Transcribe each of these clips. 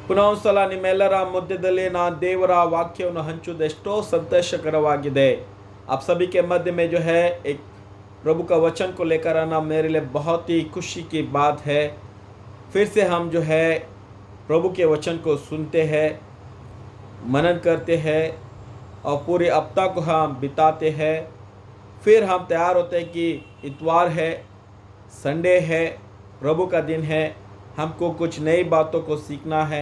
ಪುನಃ ಒಂದ್ಸಲ ನಿಮ್ಮೆಲ್ಲರ ಮಧ್ಯದಲ್ಲಿ ನಾನು ದೇವರ ವಾಕ್ಯವನ್ನು ಹಂಚುವುದು ಎಷ್ಟೋ ಸಂತೋಷಕರವಾಗಿದೆ। आप सभी के मध्य में जो है एक प्रभु का वचन को लेकर आना मेरे लिए बहुत ही खुशी की बात है। फिर से हम जो है प्रभु के वचन को सुनते हैं, मनन करते हैं और पूरे हफ्ता को हम बिताते हैं। फिर हम तैयार होते हैं कि इतवार है, संडे है, प्रभु का दिन है, हमको कुछ नई बातों को सीखना है,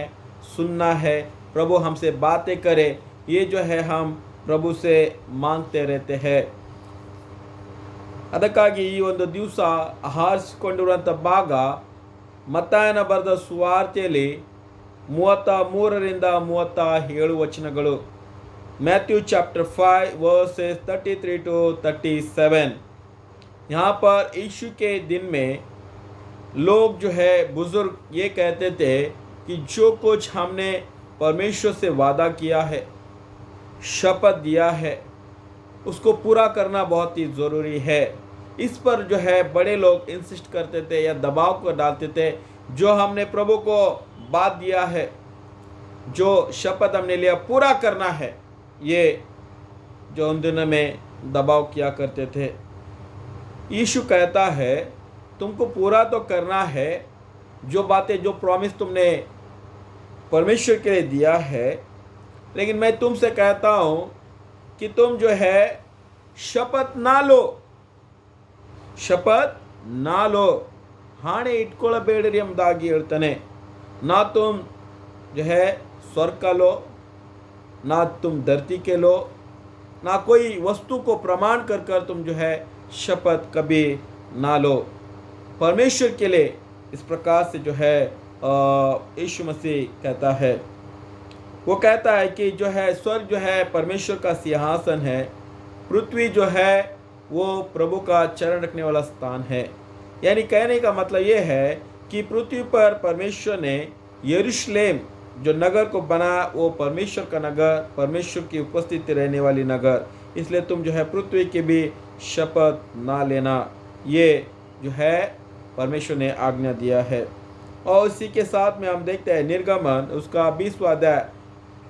सुनना है, प्रभु हमसे बातें करे, ये जो है हम प्रभु से मांगते रहते हैं। ಅದಕ್ಕಾಗಿ ಈ ಒಂದು ದಿವಸ ಆರಿಸಿಕೊಂಡಿರುವಂಥ ಭಾಗ ಮತ್ತಾಯನ ಬರೆದ ಸುವಾರ್ತೆಯಲ್ಲಿ 33ರಿಂದ 37 ವಚನಗಳು। Matthew chapter 5 versus 33 to 37। यहाँ पर यीशु के दिन में लोग जो है बुजुर्ग ये कहते थे कि जो कुछ हमने परमेश्वर से वादा किया है, शपथ दिया है, उसको पूरा करना बहुत ही ज़रूरी है। इस पर जो है बड़े लोग इंसिस्ट करते थे या दबाव को डालते थे। जो हमने प्रभु को बात दिया है, जो शपथ हमने लिया, पूरा करना है, ये जो उन दिनों में दबाव किया करते थे। यीशु कहता है तुमको पूरा तो करना है, जो बातें, जो प्रॉमिस तुमने परमेश्वर के लिए दिया है, लेकिन मैं तुमसे कहता हूँ कि तुम जो है शपथ ना लो, शपथ ना लो, हाणे इट्ಕೊಳ್ಳಬೇಡಿರಿ ಎಂಬುದಾಗಿ ಹೇಳ್ತಾನೆ। ना तुम जो है स्वर्ग का लो, ना तुम धरती के लो, ना कोई वस्तु को प्रमाण कर कर तुम जो है शपथ कभी ना लो। परमेश्वर के लिए इस प्रकार से जो है यीशु मसीह कहता है। वो कहता है कि जो है स्वर्ग जो है परमेश्वर का सिंहासन है, पृथ्वी जो है वो प्रभु का चरण रखने वाला स्थान है। यानी कहने का मतलब ये है कि पृथ्वी पर परमेश्वर ने यरूशलेम जो नगर को बनाया, वो परमेश्वर का नगर, परमेश्वर की उपस्थिति रहने वाली नगर। इसलिए तुम जो है पृथ्वी की भी शपथ ना लेना, ये जो है परमेश्वर ने आज्ञा दिया है। और इसी के साथ में हम देखते हैं निर्गमन उसका 20वां अध्याय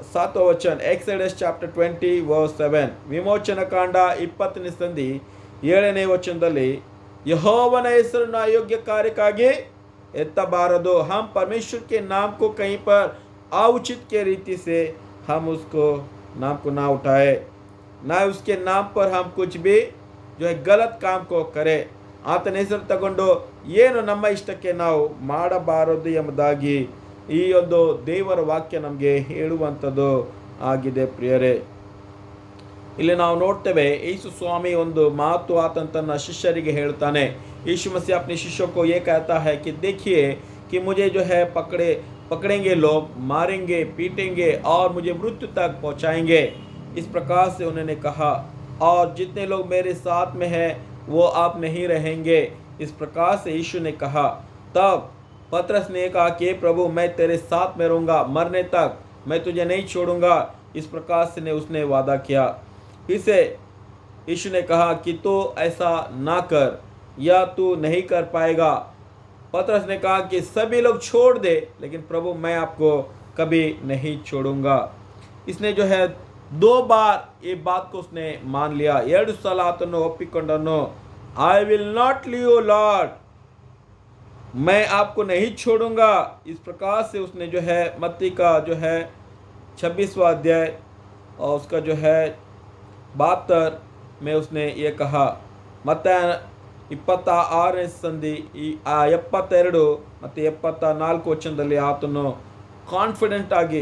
7वां वचन, एक्सोडस चैप्टर 20 वर्स 7, विमोचन कांड 20ನೇ ಸಂಧಿ 7ನೇ ವಚನದಲ್ಲಿ यहोवನ ಹೆಸರನ್ನು अयोग्य ಕಾರ್ಯಕ್ಕಾಗಿ एत्तबारदो। हम परमेश्वर के नाम को कहीं पर अउचित के रीति से हम उसको नाम को ना उठाए, ना उसके नाम पर हम कुछ भी जो है गलत काम को करें। ಆತನ ಹೆಸರು ತಗೊಂಡು ಏನು ನಮ್ಮ ಇಷ್ಟಕ್ಕೆ ನಾವು ಮಾಡಬಾರದು ಎಂಬುದಾಗಿ ಈ ಒಂದು ದೇವರ ವಾಕ್ಯ ನಮಗೆ ಹೇಳುವಂಥದ್ದು ಆಗಿದೆ ಪ್ರಿಯರೇ। ಇಲ್ಲಿ ನಾವು ನೋಡ್ತೇವೆ ಯೇಸು ಸ್ವಾಮಿ ಒಂದು ಮಾತು ಆತನ ತನ್ನ ಶಿಷ್ಯರಿಗೆ ಹೇಳ್ತಾನೆ। यीशु मसीह अपने शिष्यों को ये कहता है कि देखिए कि मुझे जो है पकड़ेंगे लोग, मारेंगे, पीटेंगे और मुझे मृत्यु तक पहुंचाएंगे। इस प्रकार से उन्होंने कहा, और जितने लोग मेरे साथ में हैं वो आप नहीं रहेंगे। इस प्रकार से यीशु ने कहा। तब पतरस ने कहा कि प्रभु मैं तेरे साथ में रहूँगा, मरने तक मैं तुझे नहीं छोड़ूंगा। इस प्रकार से उसने वादा किया। फिर से यीशु ने कहा कि तू ऐसा ना कर या तू नहीं कर पाएगा। पतरस ने कहा कि सभी लोग छोड़ दे, लेकिन प्रभु मैं आपको कभी नहीं छोड़ूंगा। इसने जो है 2 बार ये बात को उसने मान लिया। 2 ಸಲ ಆತನು ಒಪ್ಪಿಕೊಂಡನು, I will not leave lord, मैं आपको नहीं छोड़ूंगा। इस प्रकार से उसने जो है मत्ती का जो है 26वां अध्याय और उसका जो है 72 में उसने ये कहा। मत्ती 26ನೇ ಸಂಧಿ 72 ಮತ್ತು 74 ವಚನದಲ್ಲಿ ಆತನು ಕಾನ್ಫಿಡೆಂಟ್ ಆಗಿ,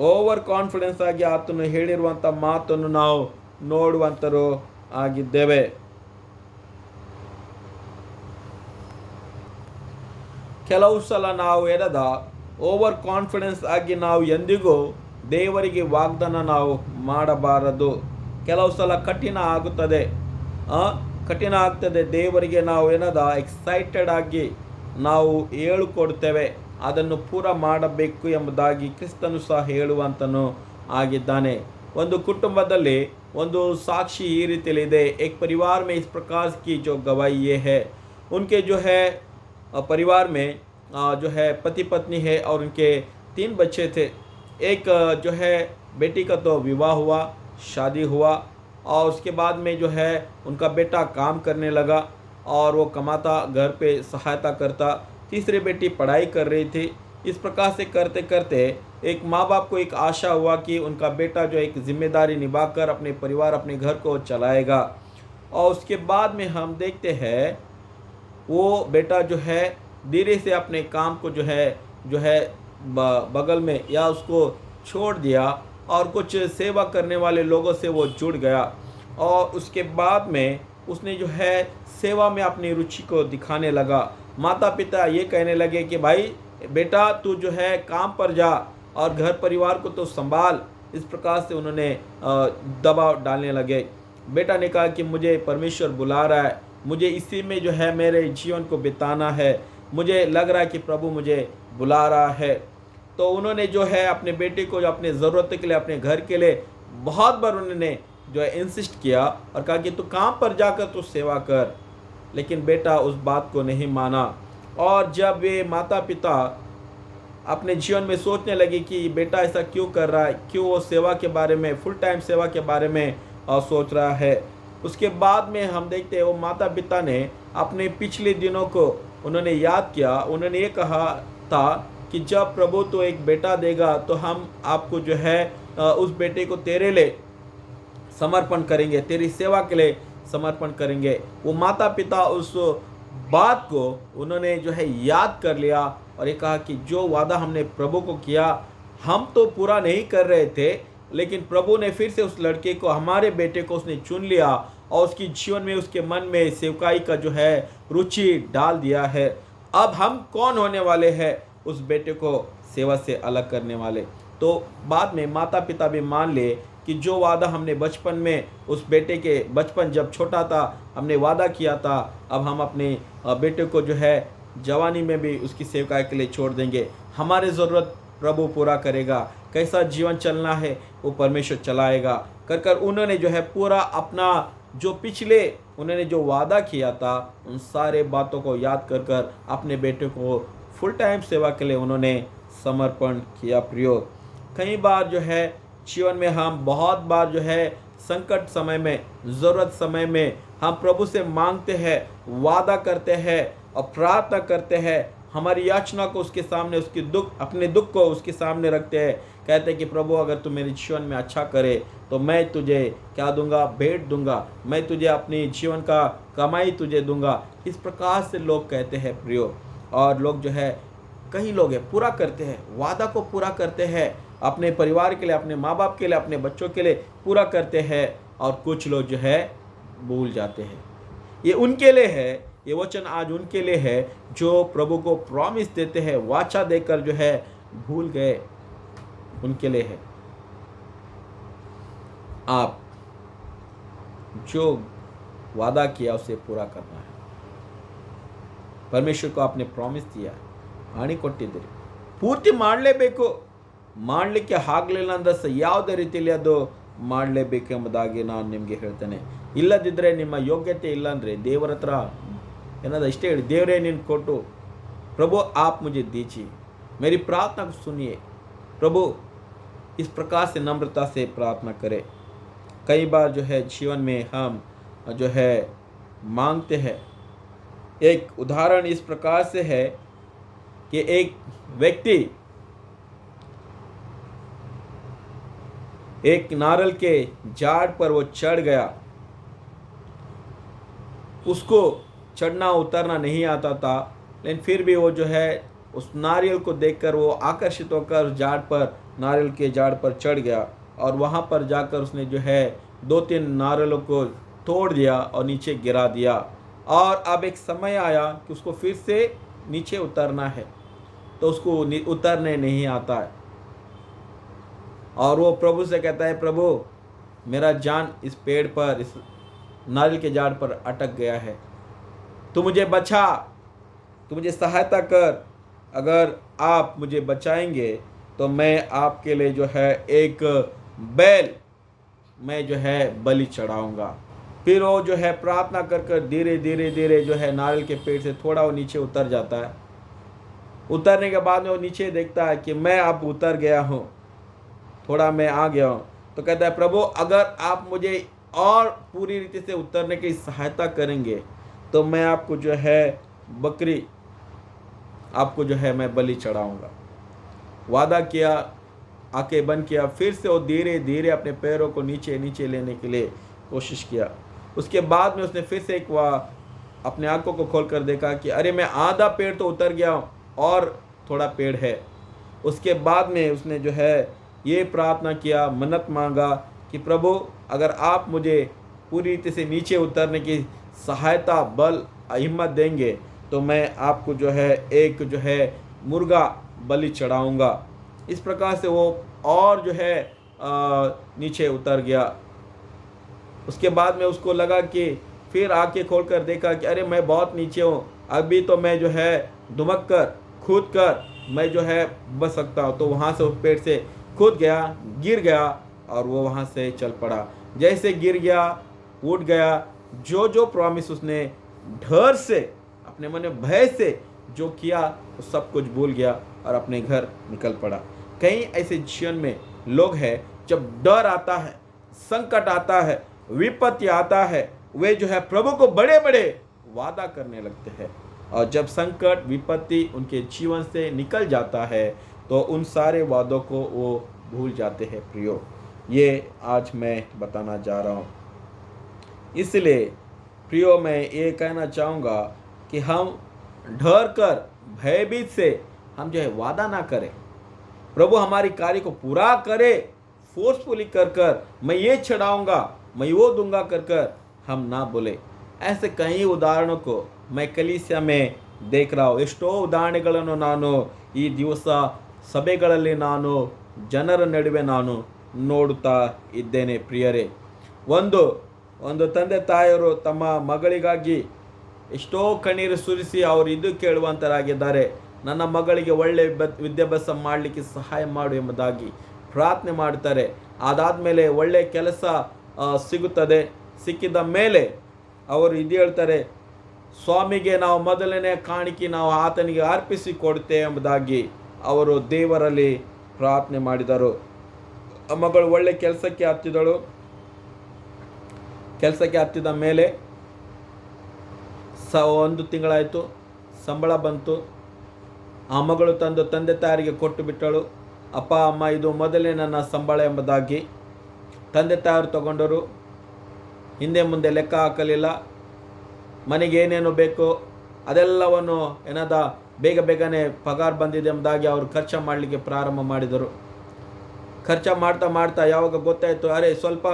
ಓವರ್ ಕಾನ್ಫಿಡೆನ್ಸ್ ಆಗಿ ಆತನು ಹೇಳಿರುವಂಥ ಮಾತನ್ನು ನಾವು ನೋಡುವಂತರು ಆಗಿದ್ದೇವೆ। ಕೆಲವು ಸಲ ನಾವು ಎಡದ ಓವರ್ ಕಾನ್ಫಿಡೆನ್ಸ್ ಆಗಿ ನಾವು ಎಂದಿಗೂ ದೇವರಿಗೆ ವಾಗ್ದಾನ ನಾವು ಮಾಡಬಾರದು। ಕೆಲವು ಸಲ ಕಠಿಣ ಆಗುತ್ತದೆ, ಕಠಿಣ ಆಗ್ತದೆ। ದೇವರಿಗೆ ನಾವು ಏನದ ಎಕ್ಸೈಟೆಡ್ ಆಗಿ ನಾವು ಹೇಳಿಕೊಡ್ತೇವೆ, ಅದನ್ನು ಪೂರ ಮಾಡಬೇಕು ಎಂಬುದಾಗಿ ಕ್ರಿಸ್ತನು ಸಹ ಹೇಳುವಂತನು ಆಗಿದ್ದಾನೆ। ಒಂದು ಕುಟುಂಬದಲ್ಲಿ ಒಂದು ಸಾಕ್ಷಿ ಈ ರೀತಿಯಲ್ಲಿ ಇದೆ। एक परिवार में इस प्रकार की जो गवाही ये है, उनके जो है परिवार में जो है पति पत्नी है और उनके 3 बच्चे थे। एक जो है बेटी का तो विवाह हुआ, शादी हुआ, और उसके बाद में जो है उनका बेटा काम करने लगा और वो कमाता, घर पे सहायता करता। तीसरी बेटी पढ़ाई कर रही थी। इस प्रकार से करते करते एक माँ बाप को एक आशा हुआ कि उनका बेटा जो एक जिम्मेदारी निभाकर अपने परिवार, अपने घर को चलाएगा। और उसके बाद में हम देखते हैं वो बेटा जो है धीरे से अपने काम को जो है बगल में या उसको छोड़ दिया और कुछ सेवा करने वाले लोगों से वो जुड़ गया। और उसके बाद में उसने जो है सेवा में अपनी रुचि को दिखाने लगा। माता पिता ये कहने लगे कि भाई बेटा तू जो है काम पर जा और घर परिवार को तो संभाल। इस प्रकार से उन्होंने दबाव डालने लगे। बेटा ने कहा कि मुझे परमेश्वर बुला रहा है, मुझे इसी में जो है मेरे जीवन को बिताना है, मुझे लग रहा है कि प्रभु मुझे बुला रहा है। तो उन्होंने जो है अपने बेटे को जो अपने ज़रूरत के लिए, अपने घर के लिए बहुत बार उन्होंने जो है इंसिस्ट किया और कहा कि तू काम पर जाकर तू सेवा कर। लेकिन बेटा उस बात को नहीं माना। और जब वे माता पिता अपने जीवन में सोचने लगे कि बेटा ऐसा क्यों कर रहा है, क्यों वो सेवा के बारे में, फुल टाइम सेवा के बारे में सोच रहा है, उसके बाद में हम देखते हैं वो माता पिता ने अपने पिछले दिनों को उन्होंने याद किया। उन्होंने ये कहा था कि जब प्रभु तो एक बेटा देगा तो हम आपको जो है उस बेटे को तेरे लिए समर्पण करेंगे, तेरी सेवा के लिए समर्पण करेंगे। वो माता पिता उस बात को उन्होंने जो है याद कर लिया और ये कहा कि जो वादा हमने प्रभु को किया हम तो पूरा नहीं कर रहे थे, लेकिन प्रभु ने फिर से उस लड़के को, हमारे बेटे को उसने चुन लिया और उसकी जीवन में, उसके मन में सेवकाई का जो है रुचि डाल दिया है। अब हम कौन होने वाले हैं उस बेटे को सेवा से अलग करने वाले। तो बाद में माता पिता भी मान ले कि जो वादा हमने बचपन में उस बेटे के, बचपन जब छोटा था हमने वादा किया था, अब हम अपने बेटे को जो है जवानी में भी उसकी सेवकाई के लिए छोड़ देंगे। हमारे ज़रूरत प्रभु पूरा करेगा, कैसा जीवन चलना है वो परमेश्वर चलाएगा। कर कर उन्होंने जो है पूरा अपना जो पिछले उन्होंने जो वादा किया था उन सारे बातों को याद कर कर अपने बेटे को फुल टाइम सेवा के लिए उन्होंने समर्पण किया। प्रियो, कई बार जो है जीवन में हम बहुत बार जो है संकट समय में, ज़रूरत समय में हम प्रभु से मांगते हैं, वादा करते हैं और प्रार्थना करते हैं, हमारी याचना को उसके सामने, उसकी दुख, अपने दुख को उसके सामने रखते हैं। कहते हैं कि प्रभु अगर तू मेरे जीवन में अच्छा करे तो मैं तुझे क्या दूंगा, भेंट दूंगा, मैं तुझे अपनी जीवन का कमाई तुझे दूंगा। इस प्रकार से लोग कहते हैं प्रियो। और लोग जो है, कई लोग हैं पूरा करते हैं, वादा को पूरा करते हैं, अपने परिवार के लिए, अपने माँ बाप के लिए, अपने बच्चों के लिए पूरा करते हैं। और कुछ लोग जो है भूल जाते हैं। ये उनके लिए है, ये वचन आज उनके लिए है जो प्रभु को प्रॉमिस देते हैं, वाचा देकर जो है भूल गए, उनके लिए है। आप जो वादा किया उसे पूरा करना है। परमेश्वर को आपने प्रॉमिस दिया, ಹಾನಿ ಕೊಟ್ಟಿದ್ದೀರಿ, ಪೂರ್ತಿ ಮಾಡಲೇಬೇಕು, ಮಾಡಲಿಕ್ಕೆ ಆಗಲಿಲ್ಲ ಅಂದ್ರೆ ಯಾವುದೇ ರೀತಿಯಲ್ಲಿ ಅದು ಮಾಡಲೇಬೇಕೆಂಬುದಾಗಿ ನಾನು ನಿಮಗೆ ಹೇಳ್ತೇನೆ। ಇಲ್ಲದಿದ್ದರೆ ನಿಮ್ಮ ಯೋಗ್ಯತೆ ಇಲ್ಲ ಅಂದರೆ ದೇವರ ಹತ್ರ ಏನಾದ್ರು ಇಷ್ಟೇ ಹೇಳಿ, ದೇವರೇ ನೀನು ಕೊಟ್ಟು, प्रभु आप मुझे दीजिए, मेरी प्रार्थना को सुनिए। प्रभु इस प्रकार से नम्रता से प्रार्थना करें। कई बार जो है जीवन में हम जो है मांगते हैं। एक उदाहरण इस प्रकार से है कि एक व्यक्ति एक नारियल के झाड़ पर वो चढ़ गया, उसको चढ़ना उतरना नहीं आता था, लेकिन फिर भी वो जो है उस नारियल को देखकर वो आकर्षित होकर झाड़ पर, नारियल के झाड़ पर चढ़ गया और वहाँ पर जाकर उसने जो है 2-3 नारियलों को तोड़ दिया और नीचे गिरा दिया। और अब एक समय आया कि उसको फिर से नीचे उतरना है, तो उसको उतरने नहीं आता है। और वो प्रभु से कहता है, प्रभु मेरा जान इस पेड़ पर, इस नारियल के झाड़ पर अटक गया है, तू मुझे बचा, तू मुझे सहायता कर। अगर आप मुझे बचाएंगे तो मैं आपके लिए जो है एक बैल मैं जो है बलि चढ़ाऊंगा। फिर वो जो है प्रार्थना कर कर धीरे धीरे धीरे जो है नारियल के पेड़ से थोड़ा वो नीचे उतर जाता है। उतरने के बाद में वो नीचे देखता है कि मैं अब उतर गया हूँ, थोड़ा मैं आ गया हूँ, तो कहता है प्रभु अगर आप मुझे और पूरी रीति से उतरने की सहायता करेंगे तो मैं आपको जो है बकरी, आपको जो है मैं बलि चढ़ाऊँगा। वादा किया, आंखें बंद किया, फिर से वो धीरे धीरे अपने पैरों को नीचे नीचे लेने के लिए कोशिश किया। उसके बाद में उसने फिर से एक अपने आंखों को खोल कर देखा कि अरे मैं आधा पेड़ तो उतर गया हूँ और थोड़ा पेड़ है। उसके बाद में उसने जो है ये प्रार्थना किया, मन्नत मांगा कि प्रभु अगर आप मुझे पूरी रीति से नीचे उतरने की सहायता, बल, हिम्मत देंगे तो मैं आपको जो है एक जो है मुर्गा बलि चढ़ाऊँगा। इस प्रकार से वो और जो है नीचे उतर गया। उसके बाद में उसको लगा कि फिर आंखें खोल कर देखा कि अरे मैं बहुत नीचे हूँ, अभी तो मैं जो है धुमक कर, कूद कर मैं जो है बच सकता हूँ। तो वहाँ से वो पेड़ से कूद गया, गिर गया और वो वहाँ से चल पड़ा। जैसे गिर गया, उठ गया, जो जो प्रॉमिस उसने डर से, अपने मन में भय से जो किया वो सब कुछ भूल गया और अपने घर निकल पड़ा। कई ऐसे जीवन में लोग हैं, जब डर आता है, संकट आता है, विपत्ति आता है, वे जो है प्रभु को बड़े बड़े वादा करने लगते हैं और जब संकट, विपत्ति उनके जीवन से निकल जाता है तो उन सारे वादों को वो भूल जाते हैं। प्रियो, ये आज मैं बताना जा रहा हूँ। इसलिए प्रियो, मैं ये कहना चाहूँगा कि हम डर कर, भयभीत से हम जो है वादा ना करें। प्रभु हमारी कार्य को पूरा करे, फोर्सफुली कर कर मैं ये चढ़ाऊँगा, मैं वो दूंगा कर कर हम ना बोले। ऐसे कई उदाहरणों को मैं कलीसिया में देख रहा हूँ। ಎಷ್ಟೋ ಉದಾಹರಣೆಗಳನ್ನು ನಾನು ಈ ದಿವಸ ಸಭೆಗಳಲ್ಲಿ ನಾನು ಜನರ ನಡುವೆ ನಾನು ನೋಡುತ್ತಾ ಇದ್ದೇನೆ ಪ್ರಿಯರೇ. ಒಂದು ತಂದೆ ತಾಯಿಯರು ತಮ್ಮ ಮಗಳಿಗಾಗಿ ಎಷ್ಟೋ ಕಣ್ಣೀರು ಸುರಿಸಿ ಅವರು ಇದು ಕೇಳುವಂತರಾಗಿದ್ದಾರೆ, ನನ್ನ ಮಗಳಿಗೆ ಒಳ್ಳೆ ವಿದ್ಯಾಭ್ಯಾಸ ಮಾಡಲಿಕ್ಕೆ ಸಹಾಯ ಮಾಡು ಎಂಬುದಾಗಿ ಪ್ರಾರ್ಥನೆ ಮಾಡ್ತಾರೆ. ಅದಾದಮೇಲೆ ಒಳ್ಳೆ ಕೆಲಸ ಸಿಗುತ್ತದೆ, ಸಿಕ್ಕಿದ ಮೇಲೆ ಅವರು ಇದು ಹೇಳ್ತಾರೆ, ಸ್ವಾಮಿಗೆ ನಾವು ಮೊದಲನೇ ಕಾಣಿಕೆ ನಾವು ಆತನಿಗೆ ಅರ್ಪಿಸಿ ಕೊಡುತ್ತೇವೆ ಎಂಬುದಾಗಿ ಅವರು ದೇವರಲ್ಲಿ ಪ್ರಾರ್ಥನೆ ಮಾಡಿದರು. ಮಗಳು ಒಳ್ಳೆ ಕೆಲಸಕ್ಕೆ ಹತ್ತಿದಳು. ಕೆಲಸಕ್ಕೆ ಹತ್ತಿದ ಮೇಲೆ 1 ತಿಂಗಳಾಯಿತು, ಸಂಬಳ ಬಂತು. ಆ ಮಗಳು ತಂದು ತಂದೆ ತಾಯರಿಗೆ ಕೊಟ್ಟು ಬಿಟ್ಟಳು. ಅಪ್ಪ ಅಮ್ಮ, ಇದು ಮೊದಲೇ ನನ್ನ ಸಂಬಳ ಎಂಬುದಾಗಿ ತಂದೆ ತಾಯರು ತಗೊಂಡರು. ಹಿಂದೆ ಮುಂದೆ ಲೆಕ್ಕ ಹಾಕಲಿಲ್ಲ. ಮನೆಗೆ ಏನೇನು ಬೇಕೋ ಅದೆಲ್ಲವನ್ನು ಬೇಗ ಬೇಗನೆ ಪಗಾರ ಬಂದಿದೆ ಎಂಬುದಾಗಿ ಅವರು ಖರ್ಚು ಮಾಡಲಿಕ್ಕೆ ಪ್ರಾರಂಭ ಮಾಡಿದರು. ಖರ್ಚು ಮಾಡ್ತಾ ಮಾಡ್ತಾ ಯಾವಾಗ ಗೊತ್ತಾಯಿತು, ಅರೆ ಸ್ವಲ್ಪ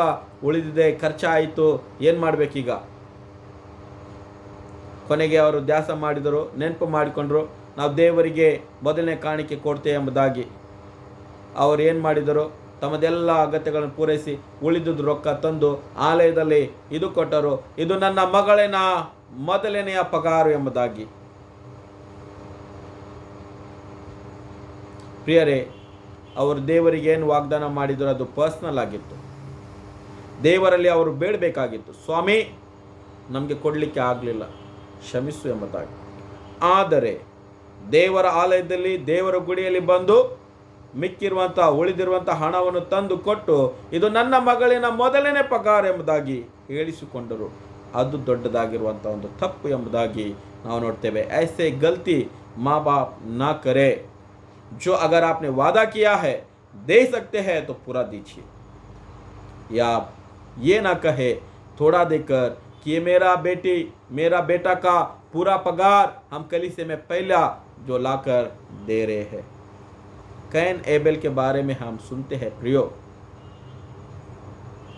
ಉಳಿದಿದೆ, ಖರ್ಚಾಯಿತು, ಏನು ಮಾಡಬೇಕೀಗ? ಕೊನೆಗೆ ಅವರು ಧ್ಯಾಸ ಮಾಡಿದರು, ನೆನಪು ಮಾಡಿಕೊಂಡ್ರು, ನಾವು ದೇವರಿಗೆ ಮೊದಲನೇ ಕಾಣಿಕೆ ಕೊಡ್ತೇವೆ ಎಂಬುದಾಗಿ. ಅವರು ಏನು ಮಾಡಿದರು, ತಮ್ಮದೆಲ್ಲ ಅಗತ್ಯಗಳನ್ನು ಪೂರೈಸಿ ಉಳಿದುದು ರೊಕ್ಕ ತಂದು ಆಲಯದಲ್ಲಿ ಇದು ಕೊಟ್ಟರು, ಇದು ನನ್ನ ಮಗಳಿನ ಮೊದಲನೆಯ ಪಗಾರು ಎಂಬುದಾಗಿ. ಪ್ರಿಯರೇ, ಅವರು ದೇವರಿಗೆ ಏನು ವಾಗ್ದಾನ ಮಾಡಿದರು ಅದು ಪರ್ಸ್ನಲ್ ಆಗಿತ್ತು. ದೇವರಲ್ಲಿ ಅವರು ಬೇಡಬೇಕಾಗಿತ್ತು, ಸ್ವಾಮಿ ನಮಗೆ ಕೊಡಲಿಕ್ಕೆ ಆಗಲಿಲ್ಲ, ಕ್ಷಮಿಸು ಎಂಬುದಾಗಿ. ಆದರೆ ದೇವರ ಆಲಯದಲ್ಲಿ, ದೇವರ ಗುಡಿಯಲ್ಲಿ ಬಂದು ಮಿಕ್ಕಿರುವಂಥ, ಉಳಿದಿರುವಂಥ ಹಣವನ್ನು ತಂದು ಕೊಟ್ಟು ಇದು ನನ್ನ ಮಗಳಿನ ಮೊದಲನೇ ಪಗಾರ ಎಂಬುದಾಗಿ ಹೇಳಿಸಿಕೊಂಡರು. ಅದು ದೊಡ್ಡದಾಗಿರುವಂಥ ಒಂದು ತಪ್ಪು ಎಂಬುದಾಗಿ ನಾವು ನೋಡ್ತೇವೆ. ऐसे गलती माँ बाप ना करे। जो अगर आपने वादा किया है, दे सकते हैं तो पूरा दीजिए, या ये ना कहे थोड़ा देकर कि ये मेरा बेटी, मेरा बेटा का पूरा पगार हम कलीसिया में पहला जो लाकर दे रहे हैं। कैन एबेल के बारे में हम सुनते हैं प्रियो।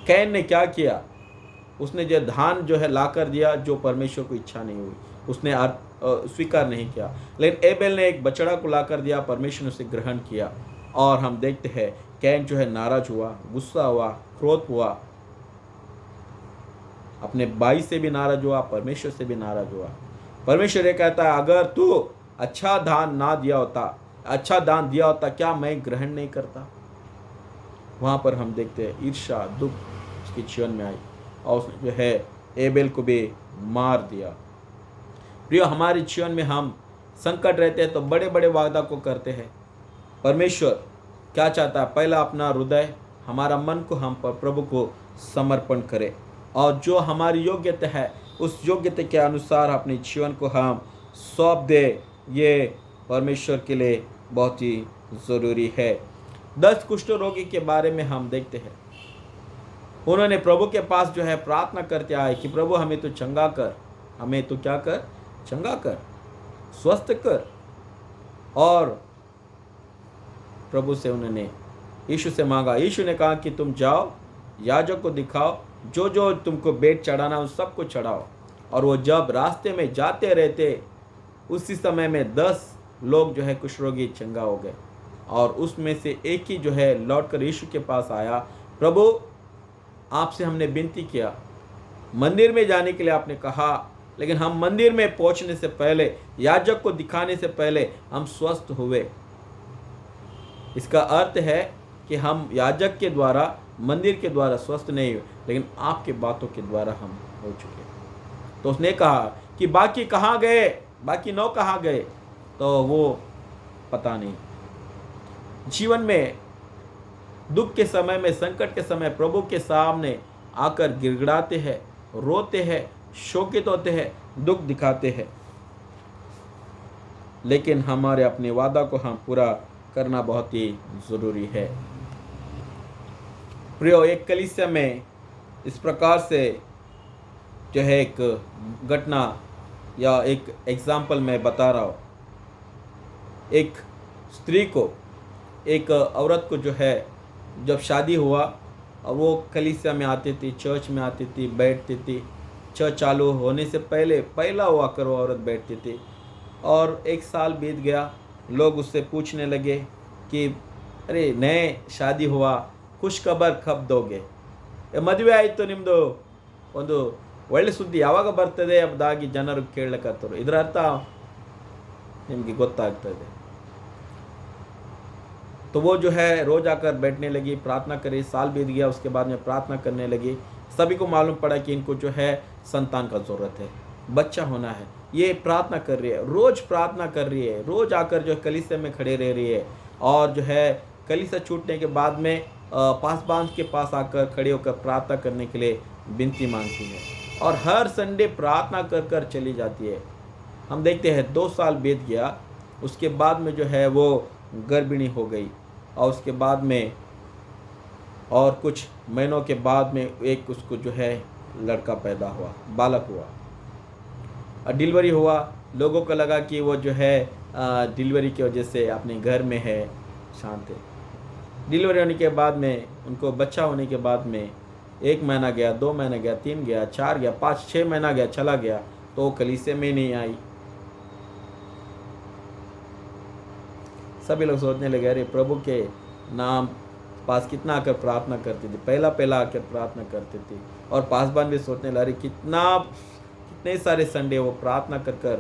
कैन ने क्या किया? उसने जो धान जो है लाकर दिया, जो परमेश्वर को इच्छा नहीं हुई, उसने स्वीकार नहीं किया। लेकिन एबेल ने एक बछड़ा को लाकर दिया, परमेश्वर ने उसे ग्रहण किया। और हम देखते हैं कैन जो है नाराज हुआ, गुस्सा हुआ, क्रोध हुआ, अपने भाई से भी नाराज हुआ, परमेश्वर से भी नाराज हुआ। परमेश्वर ये कहता है, अगर तू अच्छा दान ना दिया होता, अच्छा दान दिया होता, क्या मैं ग्रहण नहीं करता? वहाँ पर हम देखते हैं ईर्ष्या, दुख उसके जीवन में आई और उसने जो है एबेल को भी मार दिया। प्रियो, हमारे जीवन में हम संकट रहते हैं तो बड़े बड़े वादा को करते हैं। परमेश्वर क्या चाहता है, पहला अपना हृदय, हमारा मन को हम प्रभु को समर्पण करें और जो हमारी योग्यता है उस योग्यता के अनुसार अपने जीवन को हम सौंप दे। ये परमेश्वर के लिए बहुत ही ज़रूरी है। 10 कुष्ठ रोगी के बारे में हम देखते हैं, उन्होंने प्रभु के पास जो है प्रार्थना करते आए कि प्रभु हमें तो चंगा कर, हमें तो क्या कर, चंगा कर, स्वस्थ कर। और प्रभु से उन्होंने यीशु से मांगा। यीशु ने कहा कि तुम जाओ, याजक को दिखाओ, जो जो तुमको भेंट चढ़ाना उस सबको चढ़ाओ। और वो जब रास्ते में जाते रहते उसी समय में 10 लोग जो है कुष्ठ रोगी चंगा हो गए। और उसमें से एक ही जो है लौटकर यीशु के पास आया, प्रभु आपसे हमने विनती किया, मंदिर में जाने के लिए आपने कहा, लेकिन हम मंदिर में पहुंचने से पहले, याजक को दिखाने से पहले हम स्वस्थ हुए। इसका अर्थ है कि हम याजक के द्वारा, मंदिर के द्वारा स्वस्थ नहीं हुए, लेकिन आपके बातों के द्वारा हम हो चुके। तो उसने कहा कि बाकी कहाँ गए, बाकी 9 कहाँ गए, तो वो पता नहीं। जीवन में दुख के समय में, संकट के समय प्रभु के सामने आकर गिड़गिड़ाते हैं, रोते हैं, शोकित होते हैं, दुख दिखाते हैं, लेकिन हमारे अपने वादा को हम पूरा करना बहुत ही ज़रूरी है। प्रियो, एक कलीसिया में इस प्रकार से जो है एक घटना या एक एग्जाम्पल मैं बता रहा हूँ। एक स्त्री को, एक औरत को जो है जब शादी हुआ और वो कलीसिया में आती थी, चर्च में आती थी, बैठती थी। चर्च चालू होने से पहले पहला हुआ कर वो औरत बैठती थी। और 1 साल बीत गया, लोग उससे पूछने लगे कि अरे नए शादी हुआ, खुश खबर कब दोगे, ಮದುವೆ ಆಯಿತು ನಿಮ್ಮದು, ಒಂದು ಒಳ್ಳೆ ಸುದ್ದಿ ಯಾವಾಗ ಬರ್ತದೆ ಎಂಬುದಾಗಿ ಜನರು ಕೇಳಕತ್ತರು। ಇದರ ಅರ್ಥ ನಿಮಗೆ ಗೊತ್ತಾಗ್ತದೆ। तो वो जो है रोज आकर बैठने लगी, प्रार्थना करी। साल बीत गया, उसके बाद में प्रार्थना करने लगी। सभी को मालूम पड़ा कि इनको जो है संतान का ज़रूरत है, बच्चा होना है। ये प्रार्थना कर रही है, रोज़ प्रार्थना कर रही है, रोज़ आकर जो है कलीसिया में खड़े रह रही है। और जो है कलीसिया छूटने के बाद में पासबान के पास आकर खड़े होकर प्रार्थना करने के लिए विनती मांगती है और हर संडे प्रार्थना कर कर चली जाती है। हम देखते हैं 2 साल बीत गया, उसके बाद में जो है वो गर्भिणी हो गई और उसके बाद में और कुछ महीनों के बाद में एक उसको जो है लड़का पैदा हुआ, बालक हुआ और डिलीवरी हुआ। लोगों को लगा कि वो जो है डिलीवरी की वजह से अपने घर में है, शांत है। डिलीवरी होने के बाद में उनको बच्चा होने के बाद में 1 महीना गया, 2 महीने गया, 3 गया, 4 गया, 5, 6 महीना गया, चला गया, तो वो कलीसिया में नहीं आई। सभी लोग सोचने लगे अरे प्रभु के नाम पास कितना आकर प्रार्थना करती थी, पहला आकर प्रार्थना करती थी। और पासबान भी सोचने लगे कितने सारे संडे वो प्रार्थना कर कर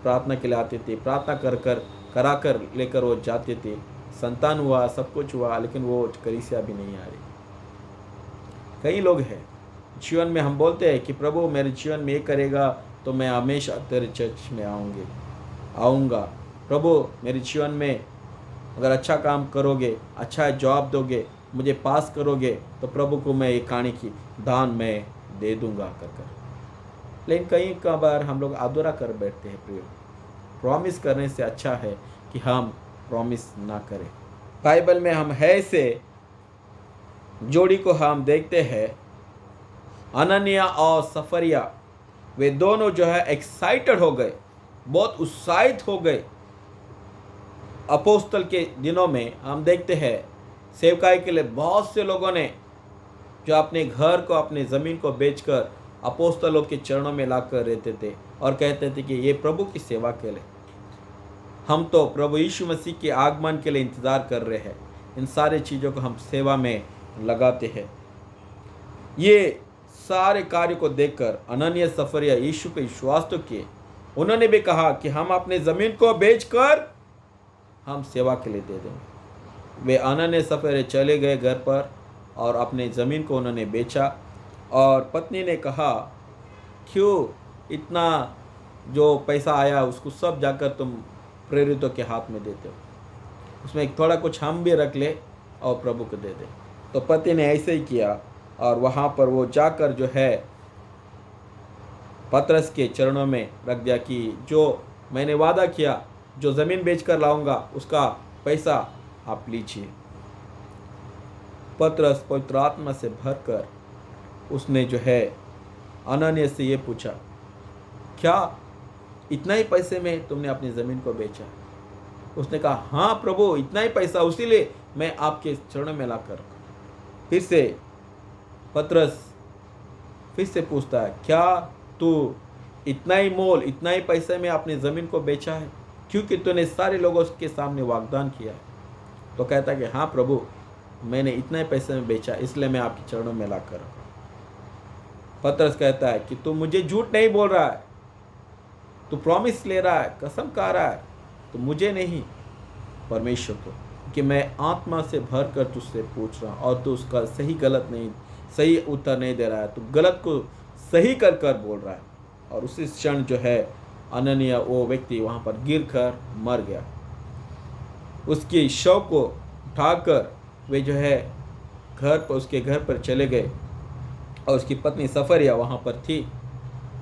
प्रार्थना के लिए आती थी, प्रार्थना कर कर करा कर लेकर वो जाती थी। संतान हुआ, सब कुछ हुआ, लेकिन वो कलीसिया भी नहीं आ रही। कई लोग हैं जीवन में, हम बोलते हैं कि प्रभु मेरे जीवन में ये करेगा तो मैं हमेशा तेरे चर्च में आऊँगा। प्रभु मेरे जीवन में अगर अच्छा काम करोगे, अच्छा जॉब दोगे, मुझे पास करोगे, तो प्रभु को मैं ये कहानी की दान मैं दे दूंगा कर। लेकिन कई बार हम लोग अधूरा कर बैठते हैं। प्रिय, प्रॉमिस करने से अच्छा है कि हम प्रॉमिस ना करें। बाइबल में हम है से जोड़ी को हम देखते हैं, अनन्या और सफरिया, वे दोनों जो है एक्साइटेड हो गए, बहुत उत्साहित हो गए। अपोस्तल के दिनों में हम देखते हैं सेवकाई के लिए बहुत से लोगों ने जो अपने घर को, अपने ज़मीन को बेचकर अपोस्तलों के चरणों में लाकर रहते थे और कहते थे कि ये प्रभु की सेवा के लिए, हम तो प्रभु यीशु मसीह के आगमन के लिए इंतज़ार कर रहे हैं। इन सारे चीज़ों को हम सेवा में लगाते हैं। ये सारे कार्य को देखकर अनन्या सफरिया यीशु पे विश्वास तो किए। उन्होंने भी कहा कि हम अपने ज़मीन को बेचकर हम सेवा के लिए दे देंगे। वे अनन्या सफरिया चले गए घर पर और अपने ज़मीन को उन्होंने बेचा। और पत्नी ने कहा क्यों इतना जो पैसा आया उसको सब जाकर तुम प्रेरितों के हाथ में देते हो, उसमें एक थोड़ा कुछ हम भी रख ले और प्रभु को दे दे। तो पति ने ऐसे ही किया और वहाँ पर वो जाकर जो है पतरस के चरणों में रख दिया कि जो मैंने वादा किया, जो ज़मीन बेचकर लाऊंगा उसका पैसा आप लीजिए। पतरस पवित्र आत्मा से भरकर उसने जो है अनन्या से ये पूछा, क्या इतना ही पैसे में तुमने अपनी ज़मीन को बेचा? उसने कहा, हाँ प्रभु, इतना ही पैसा, उसीलिए मैं आपके चरणों में लाकर। फिर से पतरस फिर से पूछता है, क्या तू इतना ही मोल, इतना ही पैसे में अपनी ज़मीन को बेचा है, क्योंकि तूने सारे लोगों के सामने वाग्दान किया है? तो कहता है कि हाँ प्रभु, मैंने इतना ही पैसे में बेचा, इसलिए मैं आपके चरणों में लाकर। पतरस कहता है कि तू मुझे झूठ नहीं बोल रहा है, तू प्रॉमिस ले रहा है, कसम खा रहा है, तो मुझे नहीं, परमेश्वर को, कि मैं आत्मा से भर कर तुझसे पूछ रहा हूँ और तू उसका सही उत्तर नहीं दे रहा है, तू गलत को सही कर कर बोल रहा है। और उसी क्षण जो है अनन्या, वो व्यक्ति वहाँ पर गिर कर मर गया। उसकी शव को उठाकर वे जो है उसके घर पर चले गए और उसकी पत्नी सफरिया वहाँ पर थी।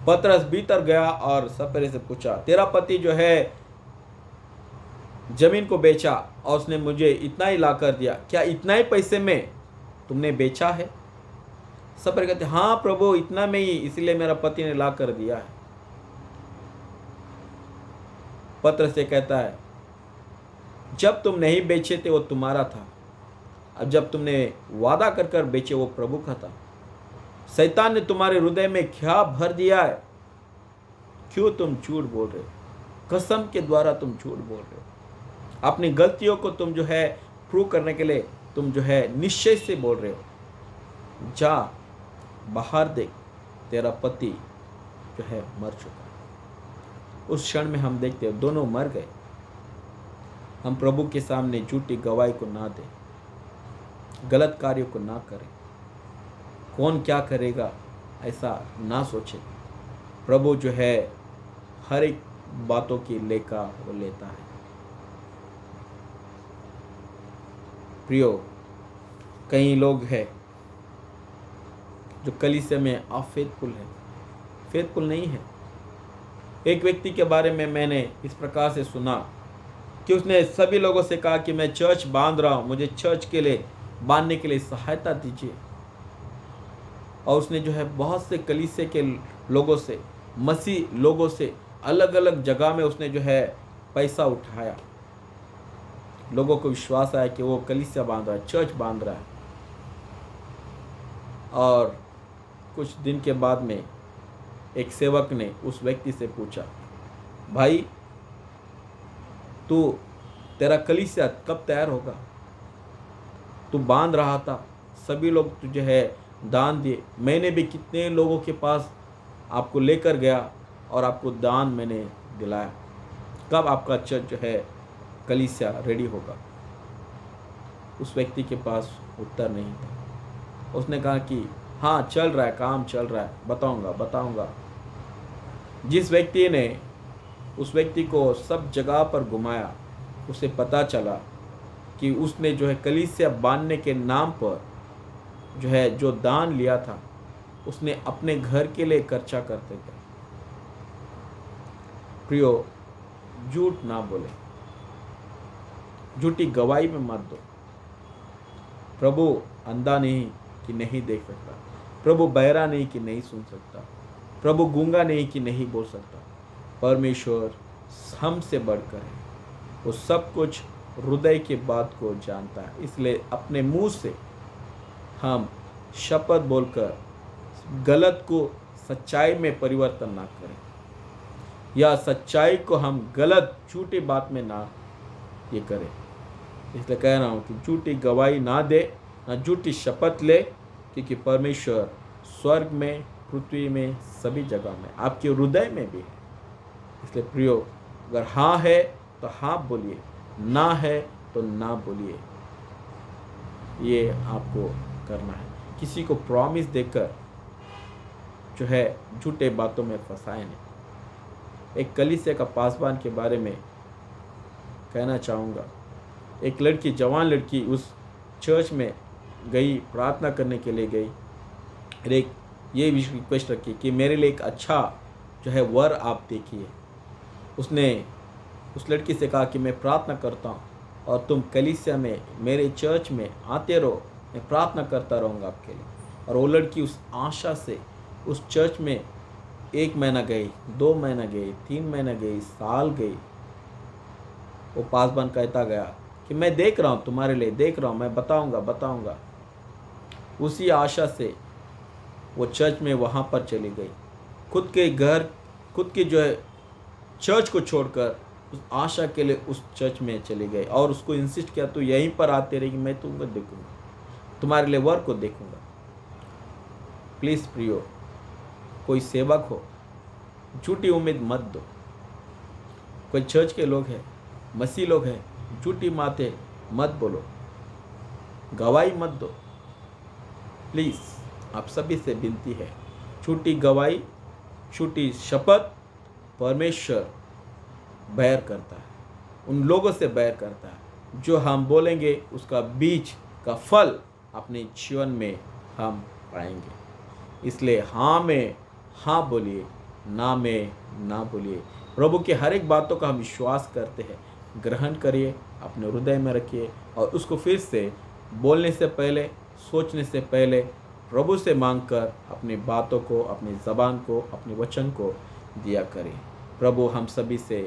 पतरस भीतर गया और सफरे से पूछा, तेरा पति जो है जमीन को बेचा और उसने मुझे इतना ही ला कर दिया, क्या इतना ही पैसे में तुमने बेचा है? सफर कहते, हाँ प्रभु, इतना में ही, इसलिए मेरा पति ने ला कर दिया है। पतरस से कहता है, जब तुम नहीं बेचे थे वो तुम्हारा था, अब जब तुमने वादा कर कर बेचे वो प्रभु का था। शैतान ने तुम्हारे हृदय में क्या भर दिया है? क्यों तुम झूठ बोल रहे हो? कसम के द्वारा तुम झूठ बोल रहे हो। अपनी गलतियों को तुम जो है प्रूव करने के लिए तुम जो है निश्चय से बोल रहे हो। जा बाहर देख, तेरा पति जो है मर चुका है। उस क्षण में हम देखते हैं दोनों मर गए। हम प्रभु के सामने झूठी गवाही को ना दें, गलत कार्यों को ना करें। कौन क्या करेगा ऐसा ना सोचे। प्रभु जो है हर एक बातों की लेखा वो लेता है। प्रियो, कई लोग हैं जो कलीसिया में अफेथफुल है, फेथफुल नहीं है। एक व्यक्ति के बारे में मैंने इस प्रकार से सुना कि उसने सभी लोगों से कहा कि मैं चर्च बांध रहा हूँ, मुझे चर्च के लिए बांधने के लिए सहायता दीजिए। और उसने जो है बहुत से कलीसिया के लोगों से, मसीह लोगों से, अलग अलग जगह में उसने जो है पैसा उठाया। लोगों को विश्वास आया कि वो कलीसिया बांध रहा है, चर्च बांध रहा है। और कुछ दिन के बाद में एक सेवक ने उस व्यक्ति से पूछा, भाई तेरा कलीसिया कब तैयार होगा? तू बांध रहा था, सभी लोग तुझे है दान दिए, मैंने भी कितने लोगों के पास आपको लेकर गया और आपको दान मैंने दिलाया, कब आपका चर्च जो है कलीसिया रेडी होगा? उस व्यक्ति के पास उत्तर नहीं था। उसने कहा कि हाँ, चल रहा है, काम चल रहा है, बताऊंगा। जिस व्यक्ति ने उस व्यक्ति को सब जगह पर घुमाया, उसे पता चला कि उसने जो है कलीसिया बांधने के नाम पर जो है जो दान लिया था, उसने अपने घर के लिए खर्चा करते थे। प्रियो, झूठ ना बोले, झूठी गवाही में मत दो। प्रभु अंधा नहीं कि नहीं देख सकता, प्रभु बहरा नहीं कि नहीं सुन सकता, प्रभु गूंगा नहीं कि नहीं बोल सकता। परमेश्वर हमसे बढ़कर है, वो सब कुछ हृदय की बात को जानता है। इसलिए अपने मुंह से हम शपथ बोलकर गलत को सच्चाई में परिवर्तन ना करें, या सच्चाई को हम गलत झूठी बात में ना ये करें। इसलिए कह रहा हूँ कि झूठी गवाही ना दे, ना झूठी शपथ ले, क्योंकि परमेश्वर स्वर्ग में, पृथ्वी में, सभी जगह में, आपके हृदय में भी है। इसलिए प्रियो, अगर हाँ है तो हाँ बोलिए, ना है तो ना बोलिए। ये आपको करना है। किसी को प्रॉमिस देकर जो है झूठे बातों में फंसाए नहीं। एक कलीसिया का पासवान के बारे में कहना चाहूँगा, एक लड़की, जवान लड़की उस चर्च में गई, प्रार्थना करने के लिए गई और एक ये भी रिक्वेस्ट रखी कि मेरे लिए एक अच्छा जो है वर आप देखिए। उसने उस लड़की से कहा कि मैं प्रार्थना करता हूँ और तुम कलीसिया में, मेरे चर्च में आते रहो, मैं प्रार्थना करता रहूँगा आपके लिए। और वो लड़की उस आशा से उस चर्च में 1 महीना गई, 2 महीना गई, 3 महीना गई, साल गई। वो पासबान कहता गया कि मैं देख रहा हूँ, तुम्हारे लिए देख रहा हूँ, मैं बताऊँगा। उसी आशा से वो चर्च में वहाँ पर चली गई, खुद के घर, खुद की जो है चर्च को छोड़कर उस आशा के लिए उस चर्च में चली गई और उसको इंसिस्ट किया, तू यहीं पर आते रहेगी, मैं तुमको देखूंगा, तुम्हारे लिए वर को देखूंगा। प्लीज़ प्रियो, कोई सेवक हो, झूठी उम्मीद मत दो। कोई चर्च के लोग हैं, मसीह लोग हैं, झूठी बातें मत बोलो, गवाही मत दो। प्लीज़ आप सभी से विनती है, झूठी गवाही, झूठी शपथ परमेश्वर बैर करता है, उन लोगों से बैर करता है जो हम बोलेंगे उसका बीज का फल अपने जीवन में हम पाएंगे। इसलिए हाँ में हाँ बोलिए, ना में ना बोलिए। प्रभु की हर एक बातों का हम विश्वास करते हैं, ग्रहण करिए, अपने हृदय में रखिए और उसको फिर से बोलने से पहले, सोचने से पहले प्रभु से मांगकर अपनी बातों को, अपनी ज़बान को, अपने वचन को दिया करें। प्रभु हम सभी से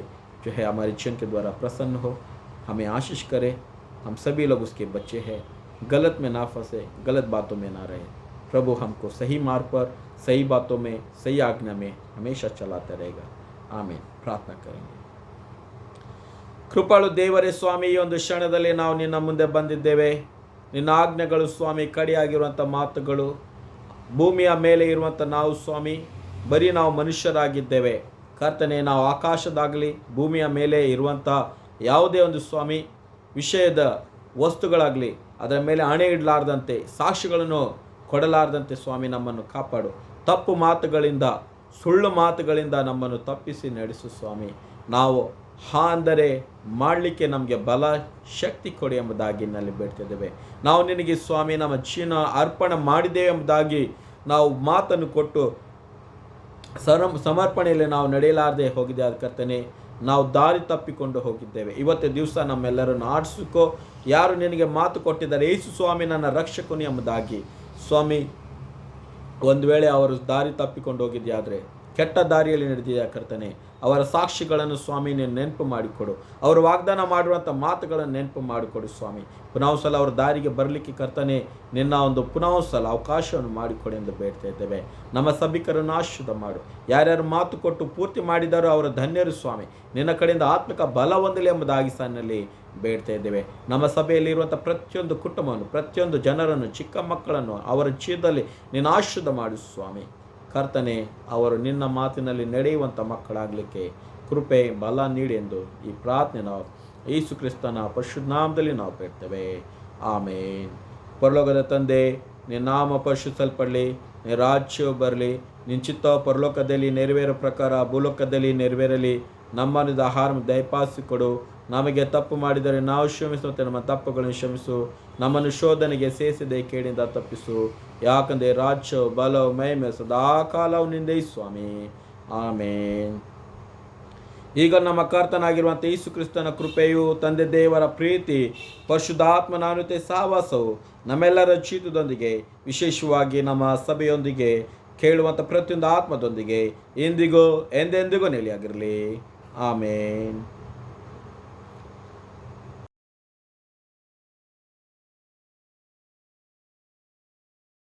जो है हमारे जीवन के द्वारा प्रसन्न हो, हमें आशीष करे। हम सभी लोग उसके बच्चे हैं, गलत में ना फंसे, गलत बातों में ना रहे। प्रभु हमको सही मार्ग पर, सही बातों में, सही आज्ञा में हमेशा चलाता रहेगा। आमीन। प्रार्थना करेंगे। ಕೃಪಾಳು ದೇವರೇ ಸ್ವಾಮಿ, ಈ ಒಂದು ಕ್ಷಣದಲ್ಲಿ ನಾವು ನಿನ್ನ ಮುಂದೆ ಬಂದಿದ್ದೇವೆ. ನಿನ್ನ ಆಜ್ಞೆಗಳು ಸ್ವಾಮಿ ಕಡೆಯಾಗಿರುವಂಥ ಮಾತುಗಳು, ಭೂಮಿಯ ಮೇಲೆ ಇರುವಂಥ ನಾವು ಸ್ವಾಮಿ ಬರೀ ನಾವು ಮನುಷ್ಯರಾಗಿದ್ದೇವೆ ಕರ್ತನೆ. ನಾವು ಆಕಾಶದಾಗಲಿ ಭೂಮಿಯ ಮೇಲೆ ಇರುವಂಥ ಯಾವುದೇ ಒಂದು ಸ್ವಾಮಿ ವಿಷಯದ ವಸ್ತುಗಳಾಗಲಿ ಅದರ ಮೇಲೆ ಹಣೆ ಇಡಲಾರ್ದಂತೆ, ಸಾಕ್ಷಿಗಳನ್ನು ಕೊಡಲಾರ್ದಂತೆ ಸ್ವಾಮಿ ನಮ್ಮನ್ನು ಕಾಪಾಡು. ತಪ್ಪು ಮಾತುಗಳಿಂದ, ಸುಳ್ಳು ಮಾತುಗಳಿಂದ ನಮ್ಮನ್ನು ತಪ್ಪಿಸಿ ನಡೆಸು ಸ್ವಾಮಿ. ನಾವು ಹಾ ಅಂದರೆ ಮಾಡಲಿಕ್ಕೆ ನಮಗೆ ಬಲ, ಶಕ್ತಿ ಕೊಡಿ ಎಂಬುದಾಗಿ ನಲ್ಲಿ ಬೇಡ್ತಿದ್ದೇವೆ. ನಾವು ನಿನಗೆ ಸ್ವಾಮಿ ನಮ್ಮ ಜೀವನ ಅರ್ಪಣೆ ಮಾಡಿದ್ದೇವೆ ಎಂಬುದಾಗಿ ನಾವು ಮಾತನ್ನು ಕೊಟ್ಟು ಸಮರ್ಪಣೆಯಲ್ಲಿ ನಾವು ನಡೆಯಲಾರದೆ ಹೋಗಿದೆ ಆದ ಕರ್ತನೆ. ನಾವು ದಾರಿ ತಪ್ಪಿಕೊಂಡು ಹೋಗಿದ್ದೇವೆ. ಇವತ್ತೇ ದಿವಸ ನಮ್ಮೆಲ್ಲರನ್ನು ಆಡಿಸಿಕೋ. ಯಾರು ನಿನಗೆ ಮಾತು ಕೊಟ್ಟಿದ್ದಾರೆ, ಯೇಸು ಸ್ವಾಮಿ ನನ್ನ ರಕ್ಷಕನು ಎಂಬುದಾಗಿ ಸ್ವಾಮಿ, ಒಂದು ವೇಳೆ ಅವರು ದಾರಿ ತಪ್ಪಿಕೊಂಡು ಹೋಗಿದೆಯಾದರೆ, ಕೆಟ್ಟ ದಾರಿಯಲ್ಲಿ ನಡೆದಿದೆಯಾ ಕರ್ತನೆ, ಅವರ ಸಾಕ್ಷಿಗಳನ್ನು ಸ್ವಾಮಿ ನೀನು ನೆನಪು ಮಾಡಿಕೊಡು. ಅವರು ವಾಗ್ದಾನ ಮಾಡುವಂಥ ಮಾತುಗಳನ್ನು ನೆನಪು ಮಾಡಿಕೊಡು ಸ್ವಾಮಿ. ಪುನಃ ಸಲ ಅವರ ದಾರಿಗೆ ಬರಲಿಕ್ಕೆ ಕರ್ತನೆ ನಿನ್ನ ಒಂದು ಪುನಃ ಸಲ ಅವಕಾಶವನ್ನು ಮಾಡಿಕೊಡಿ ಎಂದು ಬೇಡ್ತಾ ಇದ್ದೇವೆ. ನಮ್ಮ ಸಭಿಕರನ್ನು ಆಶೀರ್ವಾದ ಮಾಡು. ಯಾರ್ಯಾರು ಮಾತು ಕೊಟ್ಟು ಪೂರ್ತಿ ಮಾಡಿದಾರೋ ಅವರ ಧನ್ಯರು ಸ್ವಾಮಿ. ನಿನ್ನ ಕಡೆಯಿಂದ ಆತ್ಮಿಕ ಬಲ ಹೊಂದಲಿ ಎಂಬುದಾಗಿ ಸನ್ನಲ್ಲಿ ಬೇಡ್ತಾ ಇದ್ದೇವೆ. ನಮ್ಮ ಸಭೆಯಲ್ಲಿರುವಂಥ ಪ್ರತಿಯೊಂದು ಕುಟುಂಬವನ್ನು, ಪ್ರತಿಯೊಂದು ಜನರನ್ನು, ಚಿಕ್ಕ ಮಕ್ಕಳನ್ನು ಅವರ ಜೀವನದಲ್ಲಿ ನೀನು ಆಶೀರ್ವಾದ ಮಾಡು ಸ್ವಾಮಿ. ಕರ್ತನೆ, ಅವರು ನಿನ್ನ ಮಾತಿನಲ್ಲಿ ನಡೆಯುವಂಥ ಮಕ್ಕಳಾಗಲಿಕ್ಕೆ ಕೃಪೆ, ಬಲ ನೀಡಿ ಎಂದು ಈ ಪ್ರಾರ್ಥನೆ ನಾವು ಯೇಸು ಕ್ರಿಸ್ತನ ಪರಿಶುದ್ಧ ನಾಮದಲ್ಲಿ ನಾವು ಬೇಡ್ತೇವೆ. ಆಮೇನ್. ಪರಲೋಕದ ತಂದೆ, ನಿನ್ನ ನಾಮ ಪರಿಶುದ್ಧಪಡಲಿ, ನಿನ್ನ ರಾಜ್ಯವು ಬರಲಿ, ನಿನ್ನ ಚಿತ್ತ ಪರಲೋಕದಲ್ಲಿ ನೆರವೇರೋ ಪ್ರಕಾರ ಭೂಲೋಕದಲ್ಲಿ ನೆರವೇರಲಿ. ನಮ್ಮನ್ನು ಆಹಾರ ದಯಪಾಲಿಸಿಕೊಡು. ನಮಗೆ ತಪ್ಪು ಮಾಡಿದರೆ ನಾವು ಕ್ಷಮಿಸುವಂತೆ ನಮ್ಮ ತಪ್ಪುಗಳನ್ನು ಕ್ಷಮಿಸು. ನಮ್ಮನ್ನು ಶೋಧನೆಗೆ ಸೇರಿಸದೆ ಕೇಳಿಂದ ತಪ್ಪಿಸು. ಯಾಕಂದರೆ ರಾಜ್ಯ, ಬಲವು, ಮಹಿಮೆ ಸದಾಕಾಲವು ನಿಂದೆ ಸ್ವಾಮಿ. ಆಮೇನ್. ಈಗ ನಮ್ಮ ಕರ್ತನಾಗಿರುವಂಥ ಯೇಸು ಕ್ರಿಸ್ತನ ಕೃಪೆಯು, ತಂದೆ ದೇವರ ಪ್ರೀತಿ, ಪರಿಶುದ್ಧಾತ್ಮನ ಅನುತೆ ಸಹವಾಸವು ನಮ್ಮೆಲ್ಲರ ಜೀವಿತದೊಂದಿಗೆ, ವಿಶೇಷವಾಗಿ ನಮ್ಮ ಸಭೆಯೊಂದಿಗೆ, ಕೇಳುವಂಥ ಪ್ರತಿಯೊಂದು ಆತ್ಮದೊಂದಿಗೆ ಇಂದಿಗೂ ಎಂದೆಂದಿಗೂ ನೆಲೆಯಾಗಿರಲಿ. ಆಮೇನ್.